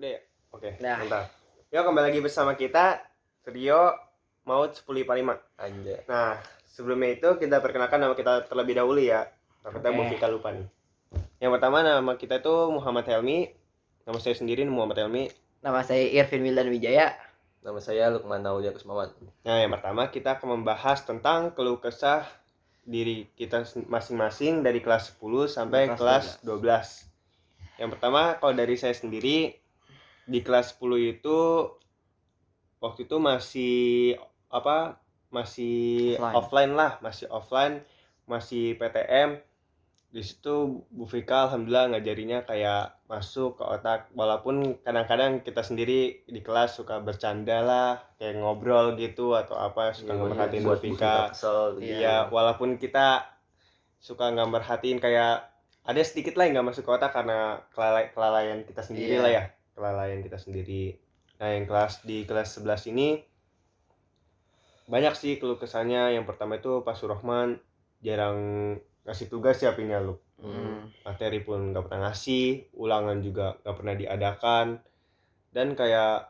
Udah ya? Oke, Nah. mantap. Yuk kembali lagi bersama kita Trio Maut 10/5. Anjay. Nah, sebelumnya itu kita perkenalkan nama kita terlebih dahulu ya. Takutnya Bu Oke. Vika lupa nih. Yang pertama nama kita itu Muhammad Helmi. Nama saya sendiri Muhammad Helmi. Nama saya Irvin Wildan Wijaya. Nama saya Lukman Naulia Kusmawan. Nah, yang pertama kita akan membahas tentang keluh kesah diri kita masing-masing dari kelas 10 sampai kelas 12. Yang pertama, kalau dari saya sendiri di kelas 10 itu waktu itu masih offline lah, masih PTM. Di situ Bu Vika alhamdulillah ngajarinya kayak masuk ke otak, walaupun kadang-kadang kita sendiri di kelas suka bercanda lah, kayak ngobrol gitu atau apa, suka ngemerhatiin Bu Vika. Iya, walaupun kita suka nggak merhatiin, kayak ada sedikit lah yang nggak masuk ke otak karena kelalaian kita sendiri lah ya, kelalaian kita sendiri. Nah, yang di kelas 11 ini banyak sih keluh kesahnya. Yang pertama itu Pak Surahman jarang ngasih tugas ya Pinya lu. Materi pun nggak pernah ngasih, ulangan juga nggak pernah diadakan, dan kayak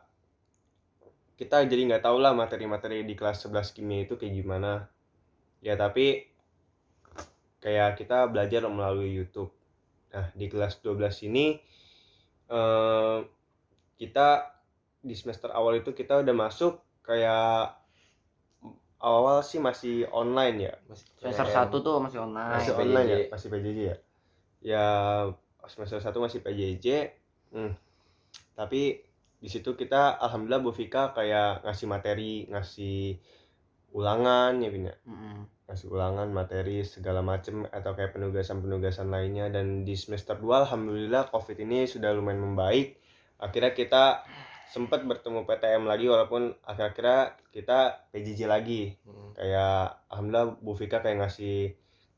kita jadi nggak tahu lah materi-materi di kelas 11 kimia itu kayak gimana ya, tapi kayak kita belajar melalui YouTube. Nah, di kelas 12 ini kita di semester awal itu kita udah masuk, kayak awal sih masih online ya. Semester 1 tuh masih online. Masih online ya, masih PJJ ya. Ya semester 1 masih PJJ. Tapi di situ kita alhamdulillah Bu Vika kayak ngasih materi, ngasih ulangan ya Bina. Ngasih ulangan, materi segala macem, atau kayak penugasan-penugasan lainnya. Dan di semester 2 alhamdulillah Covid ini sudah lumayan membaik. Akhirnya kita sempat bertemu PTM lagi, walaupun akhir-akhirnya kita PJJ lagi. Kayak alhamdulillah Bu Vika kayak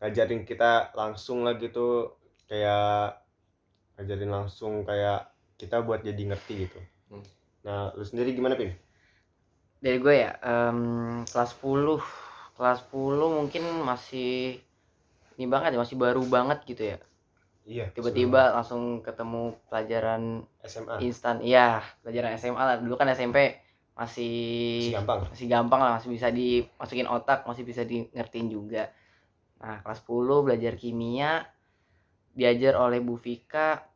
ngajarin kita langsung lah gitu, kayak ngajarin langsung kayak kita buat jadi ngerti gitu. Nah, lu sendiri gimana Pin? Dari gue ya, kelas 10 mungkin masih ini banget ya, masih baru banget gitu ya. Iya, tiba-tiba langsung ketemu pelajaran SMA instan. Iya, pelajaran SMA lah. Dulu kan SMP masih gampang lah, masih bisa dimasukin otak, masih bisa di ngertiin juga. Nah, kelas 10 belajar kimia diajar oleh Bu Vika.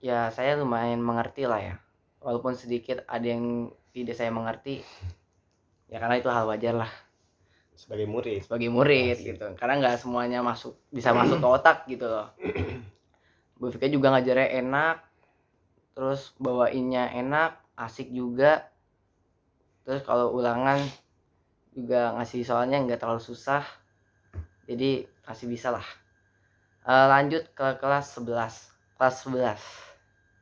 Ya, saya lumayan mengerti lah ya. Walaupun sedikit ada yang tidak saya mengerti. Ya karena itu hal wajar lah. Sebagai murid gitu. Karena nggak semuanya bisa masuk ke otak gitu loh. Bu Vika juga ngajarnya enak, terus bawainnya enak, asik juga. Terus kalau ulangan juga ngasih soalnya nggak terlalu susah, jadi masih bisa lah. Lanjut ke kelas 11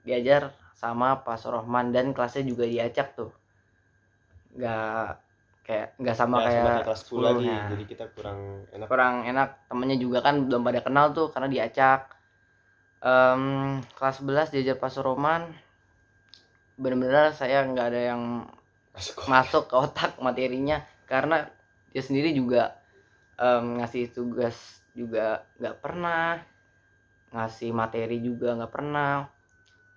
diajar sama Pak Surahman, dan kelasnya juga diacak tuh, nggak sama kayak kelas 10 lagi. Jadi kita kurang enak. Temennya juga kan belum pada kenal tuh karena diacak. Kelas 11 diajar Pak Surahman, benar-benar saya nggak ada yang masuk ke otak materinya, karena dia sendiri juga ngasih tugas juga nggak pernah, ngasih materi juga nggak pernah,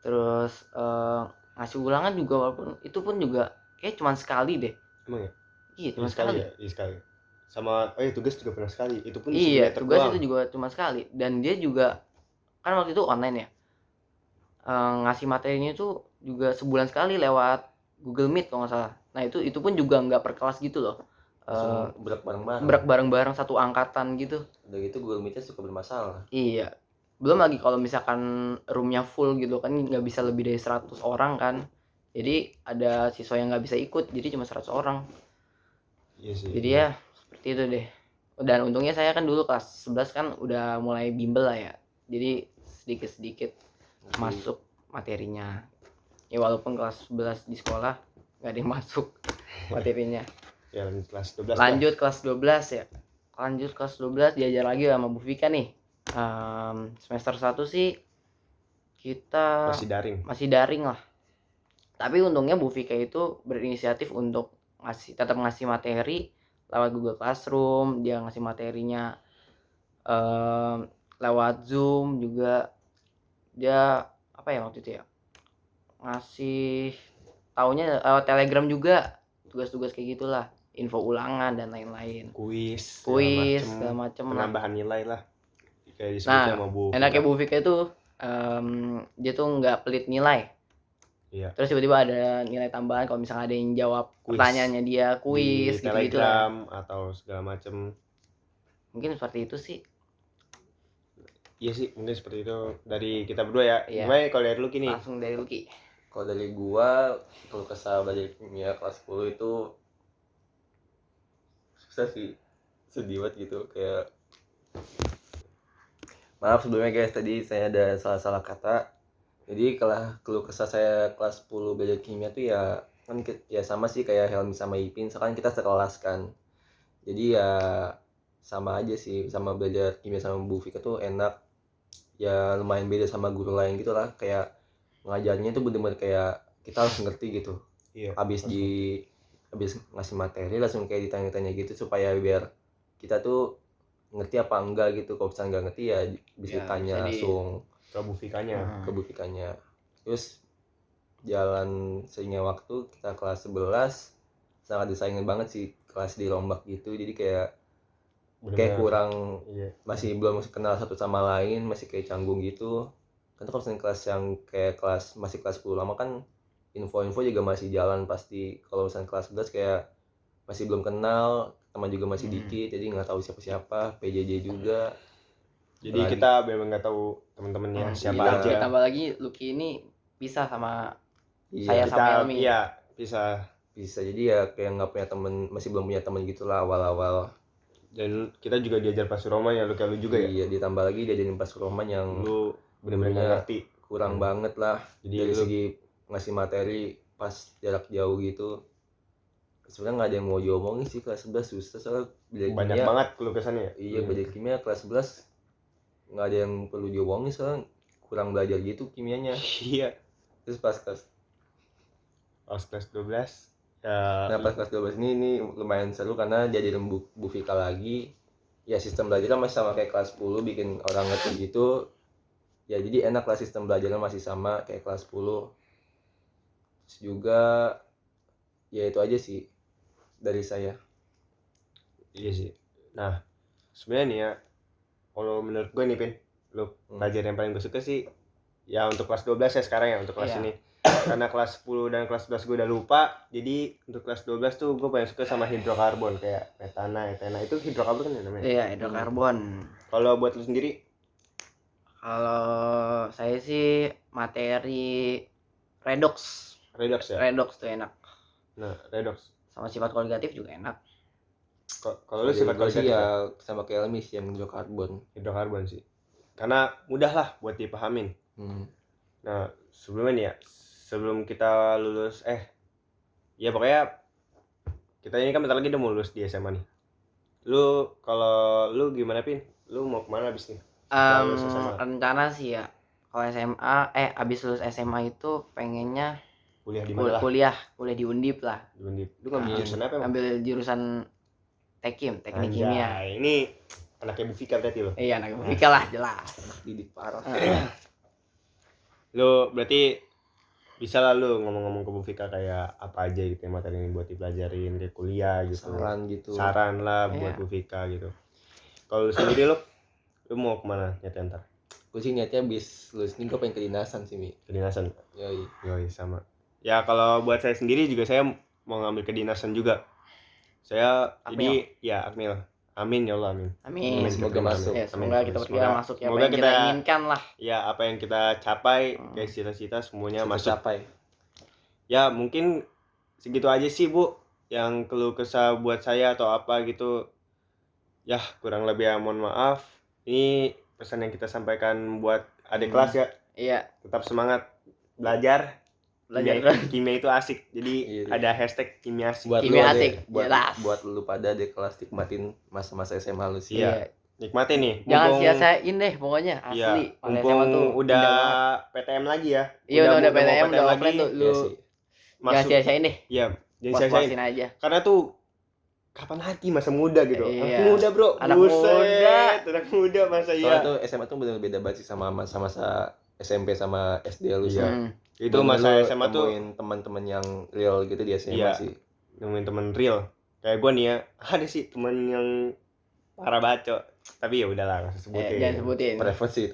terus ngasih ulangan juga, walaupun itu pun juga kayak cuma sekali deh. Emang ya? Iya, cuma sekali. Iya, sekali. Sama tugas juga pernah sekali. Itu pun iya, tugas itu juga cuma sekali. Dan dia juga kan waktu itu online ya, ngasih materinya itu juga sebulan sekali lewat Google Meet kalau nggak salah. Nah itu pun juga nggak per kelas gitu loh, Berak bareng-bareng satu angkatan gitu. Udah gitu Google Meet-nya suka bermasalah. Iya, belum lagi kalau misalkan roomnya full gitu kan, nggak bisa lebih dari 100 orang kan, jadi ada siswa yang nggak bisa ikut, jadi cuma 100 orang. Iya sih. Jadi ya seperti itu deh. Dan untungnya saya kan dulu kelas 11 kan udah mulai bimbel lah ya, jadi sedikit-sedikit masuk materinya. Ya walaupun kelas 11 di sekolah nggak ada yang masuk materinya. Ya, kelas 12 lanjut kelas 12 ya. Lanjut kelas 12 diajar lagi sama Bu Vika nih. Semester 1 sih kita masih daring lah. Tapi untungnya Bu Vika itu berinisiatif untuk tetap ngasih materi lewat Google Classroom. Dia ngasih materinya lewat Zoom juga. Dia apa ya waktu itu ya, ngasih taunya lewat Telegram juga, tugas-tugas kayak gitulah, info ulangan dan lain-lain, kuis segala macem lah. penambahan nilai lah kayak disebutnya sama Bu Enaknya Vika. Bu Vika itu dia tuh nggak pelit nilai. Iya. Terus tiba-tiba ada nilai tambahan kalau misalnya ada yang jawab pertanyaannya dia, kuis di gitu-gitu Telegram lah. atau segala macem. Mungkin seperti itu sih. Iya sih, mungkin seperti itu dari kita berdua ya. Iya. Gimana kalau dari Lucky nih? Langsung dari Lucky. Kalau dari gua, kalau kesal belajar kimia kelas 10 itu susah sih, sedih banget gitu. Kayak maaf sebelumnya guys, tadi saya ada salah-salah kata. Jadi kalau keluh kesah saya kelas 10 belajar kimia tuh ya kan ya sama sih kayak Helmi sama Ipin, sekarang kita sekelas kan. Jadi ya sama aja sih, sama belajar kimia sama Bu Vika tuh enak. Ya lumayan beda sama guru lain gitu lah, kayak ngajarnya tuh bener-bener kayak kita harus ngerti gitu. Iya. Habis ngasih materi langsung kayak ditanya-tanya gitu supaya biar kita tuh ngerti apa enggak gitu. Kalau misalnya nggak ngerti ya bisa ditanya langsung ke Bu Vikanya. ke Bu Vikanya. Terus jalan seiringnya waktu kita kelas 11 sangat disayangin banget sih kelas dirombak gitu. Jadi kayak kurang, masih belum kenal satu sama lain, masih kayak canggung gitu. Kan kalau misalnya kelas yang kayak masih kelas 10 lama kan info-info juga masih jalan pasti. Kalau misalnya kelas 11 kayak masih belum kenal, teman juga masih dikit, jadi nggak tahu siapa-siapa, PJJ juga. Jadi kita memang nggak tahu teman-temannya siapa aja. Ditambah lagi Lucky ini pisah sama saya sama Helmi. Iya, bisa. Jadi ya kayak nggak punya teman, masih belum punya teman gitulah awal-awal. Dan kita juga diajar Pasuruman ya, lu juga ya. Iya, ditambah lagi diajarin Pasuruman yang lu benar-benar nggak ngerti, kurang banget lah. Jadi dari segi ngasih materi pas jarak jauh gitu. Sebenarnya nggak ada yang mau diomongin sih, kelas 11 susah soalnya banyak kimia, banget keluh kesannya. Iya, belajar kimia kelas 11 nggak ada yang perlu diomongin soalnya kurang belajar gitu kimianya. Iya. Terus pas kelas 12 nah pas kelas 12 ini lumayan seru karena diajarin Bu Vika lagi. Ya sistem belajarnya masih sama kayak kelas 10, bikin orang ngerti gitu. Ya jadi enak lah, sistem belajarnya masih sama kayak kelas 10. Terus juga ya itu aja sih dari saya. Iya sih. Nah sebenarnya nih ya, kalau menurut gue nih Pin, lu pelajaran yang paling gue suka sih ya untuk kelas 12 ya sekarang ya, untuk kelas ini. Karena kelas 10 dan kelas 11 gue udah lupa, jadi untuk kelas 12 tuh gue paling suka sama hidrokarbon kayak metana, etena. Itu hidrokarbon kan ya namanya? Iya, hidrokarbon. Kalau buat lu sendiri? Kalau saya sih materi redox ya? Redox tuh enak. Nah, redox sama sifat koligatif juga enak. Kalau lu sifat koligatif ya sama kayak Helmi sih yang hidrokarbon sih, karena mudah lah buat dipahamin. Nah sebelumnya nih ya, sebelum kita lulus ya pokoknya kita ini kan bentar lagi udah mau lulus di SMA nih. Kalau lu gimana Pin? Lu mau kemana abis nih? Rencana sih ya kalau SMA abis lulus SMA itu pengennya kuliah di mana? Kuliah di Undip lah. Di Undip. Lu ngambil jurusan apa? Ngambil jurusan teknik kimia. Ini anaknya Bu Vika berarti lo? Iya, anaknya Bu Vika lah, jelas. Didik parah. Lu berarti bisa lah lu ngomong-ngomong ke Bu Vika kayak apa aja gitu ya materi ini buat dipelajarin kayak kuliah gitu. Saran lah buat Bu Vika gitu. Kalau lu sendiri lu mau kemana nyatanya ntar? Gue sih niatnya abis lulus ini gue pengen kedinasan sih, Mi. Kedinasan? Yoi sama. Ya kalau buat saya sendiri juga saya mau ngambil kedinasan juga. Saya Akmil. Jadi ya Akmil. Amin ya Allah, amin. Semoga masuk. Ya, semoga kita berdua masuk ya, semoga apa yang kita inginkan lah. Ya apa yang kita capai, kayak cita-cita semuanya masuk. Capai. Ya mungkin segitu aja sih Bu, yang keluh kesah buat saya atau apa gitu. Ya kurang lebih ya mohon maaf. Ini pesan yang kita sampaikan buat adik kelas ya. Iya. Tetap semangat belajar. Kimia itu asik. Jadi ada hashtag kimia asik. Kimia asik. Buat lu pada adik kelas nikmatin masa-masa SMA lu sih. Iya. Nikmatin nih. Jangan sia-siain deh pokoknya, asli. Mumpung udah PTM lagi ya. Iya udah PTM udah offline tuh lu. Jangan sia-siain deh. Iya, jangan sia-siain aja. Karena tuh kapan lagi masa muda gitu. Iya. Muda bro. Anak muda masa iya. Soalnya tuh SMA tuh bener beda banget sih sama masa-masa SMP sama SD lu sih. Itu masa SMA tuh nemuin teman-teman yang real gitu di SMA sih. Nemuin teman real. Kayak gue nih ya, ada sih teman yang parah bacot. Tapi ya udahlah, enggak usah sebutin. Jangan sebutin.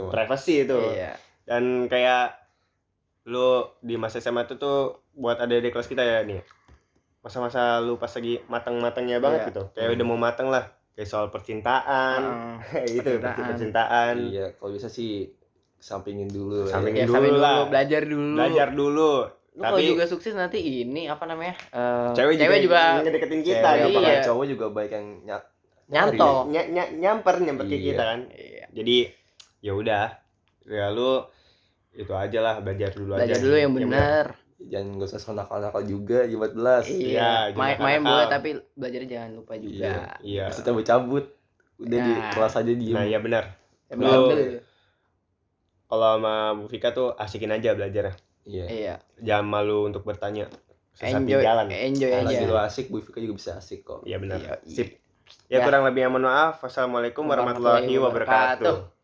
Privacy itu. Iya. Dan kayak lu di masa SMA tuh buat adik-adik kelas kita ya nih. Masa-masa lu pas lagi matang-matangnya banget gitu. Kayak udah mau matang lah. Kayak soal percintaan. Itu percintaan. Iya, kalau bisa sih sampingin dulu. Sampingin dulu lah. Belajar dulu. Lu kalau juga sukses nanti ini apa namanya? Cewek juga ngedeketin kita. Iya. Cowok juga baik yang nyantol. Nyamper ke kita kan. Iya. Jadi ya udah. Ya lu itu aja lah, belajar dulu yang benar. Jangan gak usah nakal-nakal juga di 14. Iya, main bola tapi belajar jangan lupa juga. Iya. Bisa cabut-cabut. Udah di kelas aja diem. Nah, iya benar. Kalau sama Bu Vika tuh asikin aja belajarnya. Iya. Jangan malu untuk bertanya. Enjoy aja. Lagi lu asik, Bu Vika juga bisa asik kok. Iya benar. Sip. Ya kurang lebihnya mohon maaf. Wassalamualaikum warahmatullahi wabarakatuh.